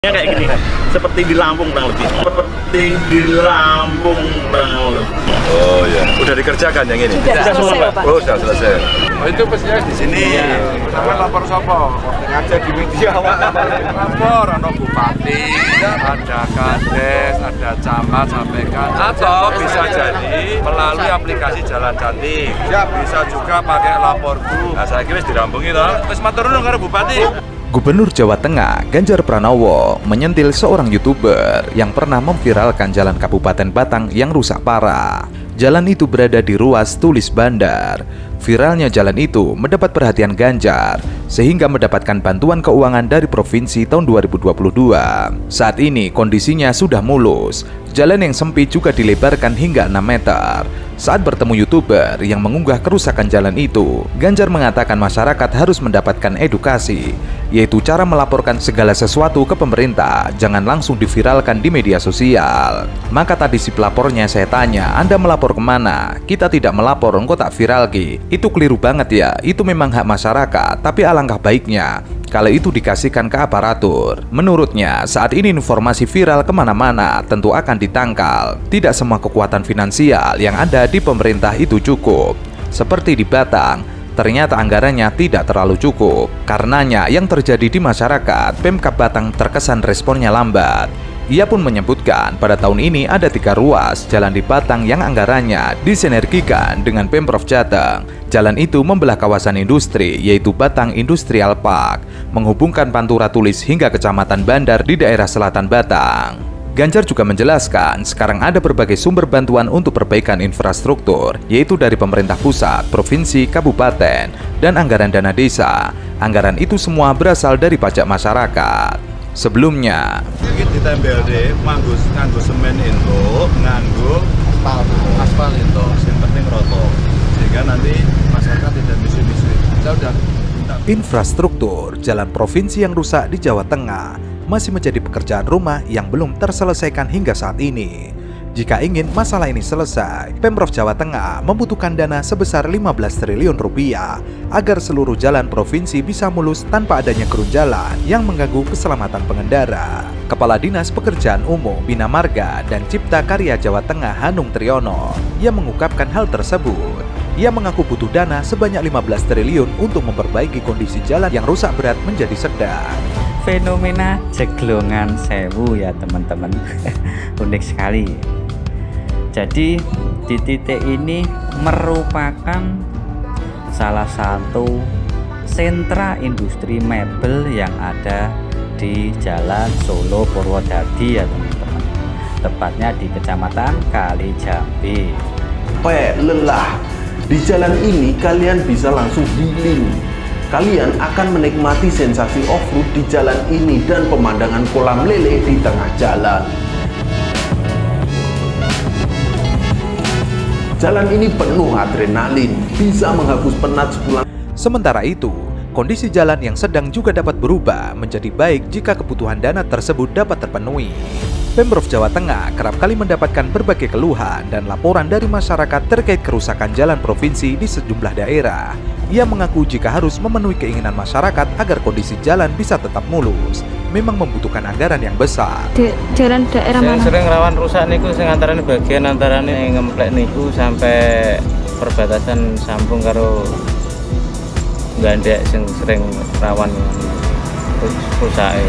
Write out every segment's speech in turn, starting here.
Kayak gini, seperti di Lampung kurang lebih. Seperti di Lampung kurang lebih. Oh ya, udah dikerjakan yang ini? Sudah selesai, Pak. Oh, sudah selesai. Oh, itu pastinya di sini. Sampai lapor sopo, ngajak di media lapor, ada bupati, ada kades, ada camat sampaikan. Atau bisa jadi melalui aplikasi Jalan Cantik. Bisa juga pakai laporku. Nah, saya kira dirampungi toh. Terus matur nuwun karo bupati. Gubernur Jawa Tengah Ganjar Pranowo menyentil seorang YouTuber yang pernah memviralkan jalan Kabupaten Batang yang rusak parah. Jalan itu berada di ruas Tulis Bandar. Viralnya jalan itu mendapat perhatian Ganjar sehingga mendapatkan bantuan keuangan dari provinsi tahun 2022. Saat ini kondisinya sudah mulus. Jalan yang sempit juga dilebarkan hingga 6 meter. Saat bertemu YouTuber yang mengunggah kerusakan jalan itu, Ganjar mengatakan masyarakat harus mendapatkan edukasi, yaitu cara melaporkan segala sesuatu ke pemerintah, jangan langsung diviralkan di media sosial. Maka tadi si pelapornya saya tanya, Anda melapor kemana? Kita tidak melapor, engkau tak viral Ki. Itu keliru banget ya, itu memang hak masyarakat, tapi alangkah baiknya kalau itu dikasihkan ke aparatur. Menurutnya, saat ini informasi viral kemana-mana tentu akan ditangkal. Tidak semua kekuatan finansial yang ada di pemerintah itu cukup. Seperti di Batang, ternyata anggarannya tidak terlalu cukup. Karenanya yang terjadi di masyarakat, Pemkab Batang terkesan responnya lambat. Ia pun menyebutkan pada tahun ini ada 3 ruas jalan di Batang yang anggarannya disinergikan dengan Pemprov Jateng. Jalan itu membelah kawasan industri yaitu Batang Industrial Park, menghubungkan Pantura Tulis hingga Kecamatan Bandar di daerah selatan Batang. Ganjar juga menjelaskan sekarang ada berbagai sumber bantuan untuk perbaikan infrastruktur, yaitu dari pemerintah pusat, provinsi, kabupaten, dan anggaran dana desa. Anggaran itu semua berasal dari pajak masyarakat. Sebelumnya, ditempel deh, nganggo semen itu, nganggo aspal itu, yang penting roto, sehingga nanti masyarakat tidak misu-misu. Udah. infrastruktur jalan provinsi yang rusak di Jawa Tengah masih menjadi pekerjaan rumah yang belum terselesaikan hingga saat ini. Jika ingin masalah ini selesai, Pemprov Jawa Tengah membutuhkan dana sebesar 15 triliun rupiah agar seluruh jalan provinsi bisa mulus tanpa adanya gerun jalan yang mengganggu keselamatan pengendara. Kepala Dinas Pekerjaan Umum, Bina Marga dan Cipta Karya Jawa Tengah Hanung Triyono yang mengungkapkan hal tersebut. Ia mengaku butuh dana sebanyak 15 triliun untuk memperbaiki kondisi jalan yang rusak berat menjadi sedang. Fenomena jeglongan sewu ya teman-teman. Unik sekali. Jadi di titik ini merupakan salah satu sentra industri mebel yang ada di Jalan Solo Purwodadi ya teman-teman. Tepatnya di Kecamatan Kalijambe. Lelah di jalan ini kalian bisa langsung healing. Kalian akan menikmati sensasi off-road di jalan ini dan pemandangan kolam lele di tengah jalan. Jalan ini penuh adrenalin, bisa menghapus penat sepulang. Sementara itu, kondisi jalan yang sedang juga dapat berubah menjadi baik jika kebutuhan dana tersebut dapat terpenuhi. Pemprov Jawa Tengah kerap kali mendapatkan berbagai keluhan dan laporan dari masyarakat terkait kerusakan jalan provinsi di sejumlah daerah. Ia mengaku jika harus memenuhi keinginan masyarakat agar kondisi jalan bisa tetap mulus, memang membutuhkan anggaran yang besar. Di jalan daerah mana? Sering rawan rusak niku sing antarane bagian antarane ngemplek niku sampai perbatasan sambung karo Gandek sing sering rawan rusake.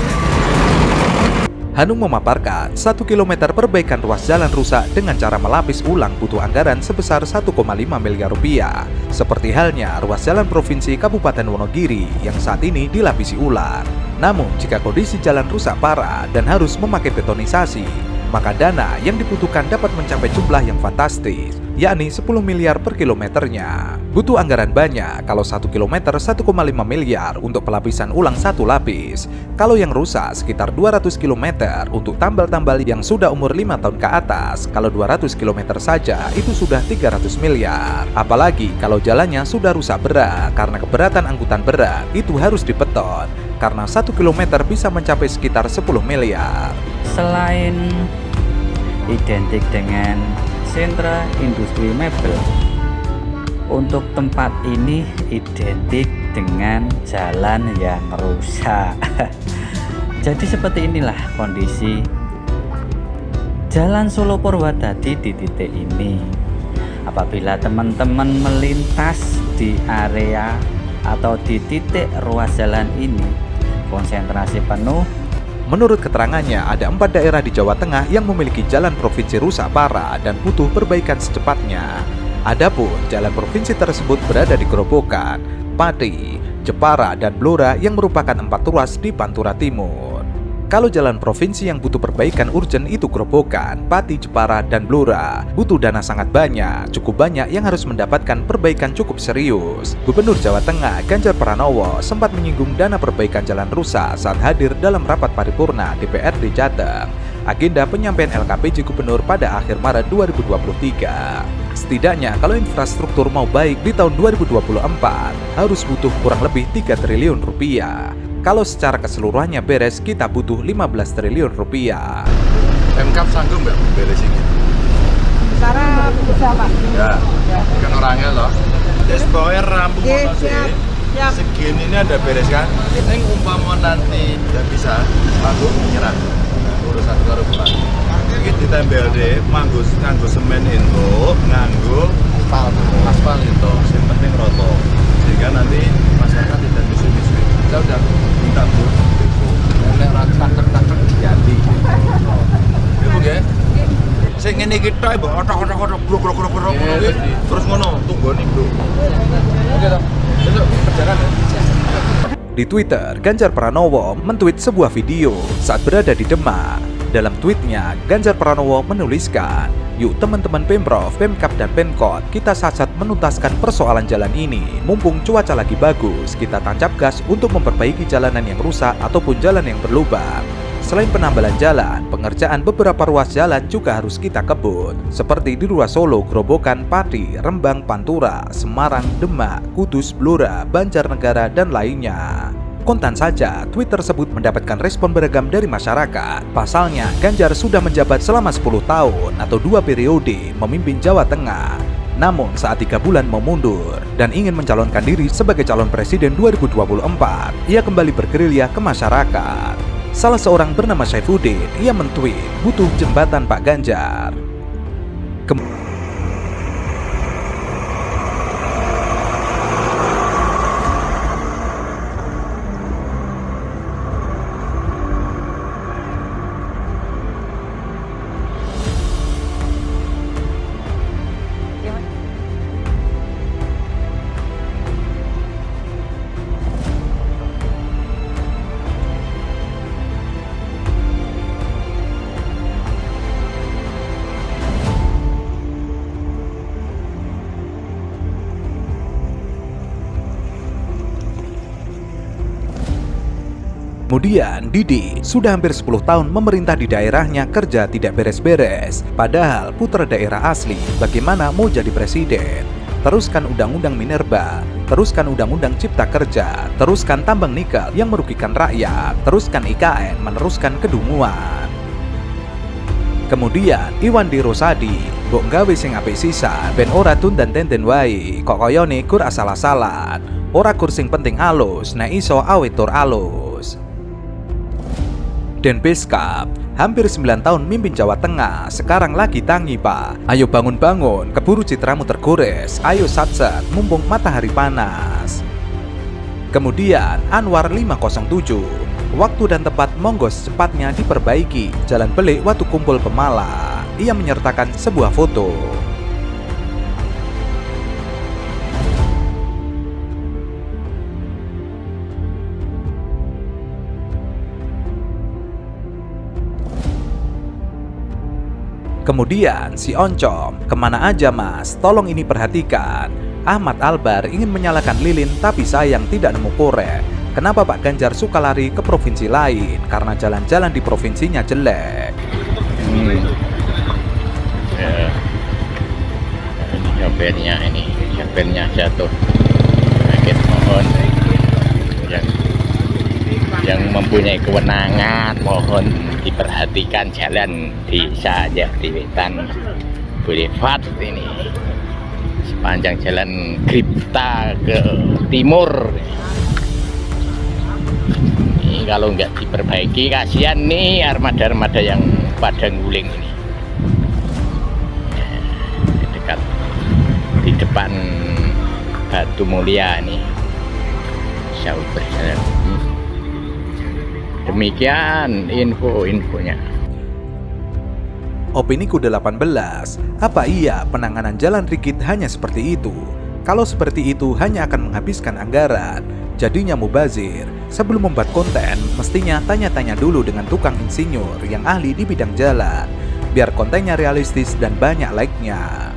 Hanung memaparkan 1 km perbaikan ruas jalan rusak dengan cara melapis ulang butuh anggaran sebesar 1,5 miliar rupiah. Seperti halnya ruas jalan provinsi Kabupaten Wonogiri yang saat ini dilapisi ulang. Namun jika kondisi jalan rusak parah dan harus memakai betonisasi, maka dana yang dibutuhkan dapat mencapai jumlah yang fantastis, yakni 10 miliar per kilometernya. Butuh anggaran banyak kalau 1 kilometer 1,5 miliar untuk pelapisan ulang 1 lapis. Kalau yang rusak sekitar 200 km untuk tambal-tambal yang sudah umur 5 tahun ke atas. Kalau 200 km saja itu sudah 300 miliar. Apalagi kalau jalannya sudah rusak berat karena keberatan angkutan berat itu harus dibeton. Karena 1 km bisa mencapai sekitar 10 miliar. Selain identik dengan sentra industri mebel, untuk tempat ini identik dengan jalan yang rusak. Jadi seperti inilah kondisi Jalan Solo Purwodadi di titik ini. Apabila teman-teman melintas di area atau di titik ruas jalan ini, konsentrasi penuh. Menurut keterangannya, ada 4 daerah di Jawa Tengah yang memiliki jalan provinsi rusak parah dan butuh perbaikan secepatnya. Adapun jalan provinsi tersebut berada di Grobogan, Pati, Jepara, dan Blora yang merupakan 4 ruas di Pantura Timur. Kalau jalan provinsi yang butuh perbaikan urgen itu Grobogan, Pati, Jepara, dan Blora. Butuh dana sangat banyak, cukup banyak yang harus mendapatkan perbaikan cukup serius. Gubernur Jawa Tengah Ganjar Pranowo sempat menyinggung dana perbaikan jalan rusak saat hadir dalam rapat paripurna DPRD Jateng. Agenda penyampaian LKPJ Gubernur pada akhir Maret 2023. Setidaknya kalau infrastruktur mau baik di tahun 2024 harus butuh kurang lebih 3 triliun rupiah. Kalau secara keseluruhannya beres, kita butuh 15 triliun rupiah. Pemkab sanggup nggak beres ini? Secara bisa Pak. Ya, kan orangnya loh. Des pokoknya rampung Oke, ono sih. siap. Segini ini ada beres kan? Ini umpama nanti nggak bisa, sanggup menyerah urusan karo bupati. Ini ditempel deh, nganggo semen itu, nganggo aspal itu, yang penting roto. Sehingga nanti masyarakat tidak misu-misu. Saya udah minta bu, nenek rancang-rancang diganti. Ya bu ya. Saya ngene kita ibu, otak-otak blok terus ngono, tunggu nih bro. Oke toh, besok kerjakan ya. Di Twitter, Ganjar Pranowo men-tweet sebuah video saat berada di Demak. Dalam tweetnya, Ganjar Pranowo menuliskan, "Yuk teman-teman Pemprov, Pemkab, dan Pemkot, kita sat-sat menuntaskan persoalan jalan ini. Mumpung cuaca lagi bagus, kita tancap gas untuk memperbaiki jalanan yang rusak ataupun jalan yang berlubang. Selain penambalan jalan, pengerjaan beberapa ruas jalan juga harus kita kebut, seperti di ruas Solo, Grobogan, Pati, Rembang, Pantura, Semarang, Demak, Kudus, Blora, Banjarnegara, dan lainnya." Kontan saja, tweet tersebut mendapatkan respon beragam dari masyarakat. Pasalnya, Ganjar sudah menjabat selama 10 tahun atau 2 periode memimpin Jawa Tengah. Namun saat 3 bulan mau mundur dan ingin mencalonkan diri sebagai calon presiden 2024, ia kembali bergerilya ke masyarakat. Salah seorang bernama Saifuddin, ia men-tweet, "Butuh jembatan Pak Ganjar." Kemudian Didi sudah hampir 10 tahun memerintah di daerahnya, kerja tidak beres-beres. Padahal putra daerah asli, bagaimana mau jadi presiden? Teruskan Undang-Undang Minerba, teruskan Undang-Undang Cipta Kerja, teruskan tambang nikel yang merugikan rakyat, teruskan IKN, meneruskan kedunguan. Kemudian Iwandi Rosadi, mbok gawe sing apik sisan, ben ora tundan tenten wae, kok koyone kur asal-asalan. Ora kur sing penting alus, nek iso awet tur alus. Dan Beskap, hampir 9 tahun mimpin Jawa Tengah, sekarang lagi tangi Pak. Ayo bangun-bangun, keburu citramu tergores, ayo sat-sat, mumpung matahari panas. Kemudian Anwar 507, waktu dan tempat monggo secepatnya diperbaiki, Jalan Belik Watu Kumpul Pemala. Ia menyertakan sebuah foto. Kemudian si Oncom, "Kemana aja mas? Tolong ini perhatikan. Ahmad Albar ingin menyalakan lilin tapi sayang tidak nemu korek. Kenapa Pak Ganjar suka lari ke provinsi lain? Karena jalan-jalan di provinsinya jelek." Ya, nyopirnya jatuh. Sakit, mohon yang mempunyai kewenangan mohon diperhatikan jalan di Jatiwetan Boulevard ini, sepanjang jalan Gripta ke timur ini ini kalau nggak diperbaiki kasihan nih armada-armada yang pada nguling ini. Dekat di depan Batu Mulia nih jauh berjalan. Demikian infonya. Opiniku 18, apa iya penanganan jalan Rikit hanya seperti itu? Kalau seperti itu hanya akan menghabiskan anggaran, jadinya mubazir. Sebelum membuat konten, mestinya tanya-tanya dulu dengan tukang insinyur yang ahli di bidang jalan, biar kontennya realistis dan banyak like-nya.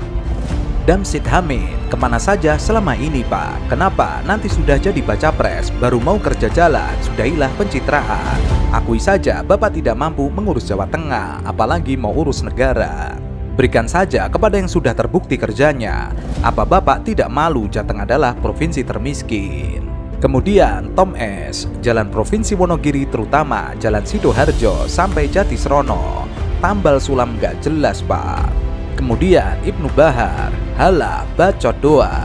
Damsid Hamid, kemana saja selama ini Pak? Kenapa nanti sudah jadi baca pres, baru mau kerja jalan, sudahilah pencitraan. Akui saja Bapak tidak mampu mengurus Jawa Tengah, apalagi mau urus negara. Berikan saja kepada yang sudah terbukti kerjanya. Apa Bapak tidak malu Jateng adalah provinsi termiskin? Kemudian Tom S, Jalan Provinsi Wonogiri terutama Jalan Sidoharjo sampai Jatisrono, tambal sulam gak jelas Pak. Kemudian Ibnu Bahar, halah bacot doa.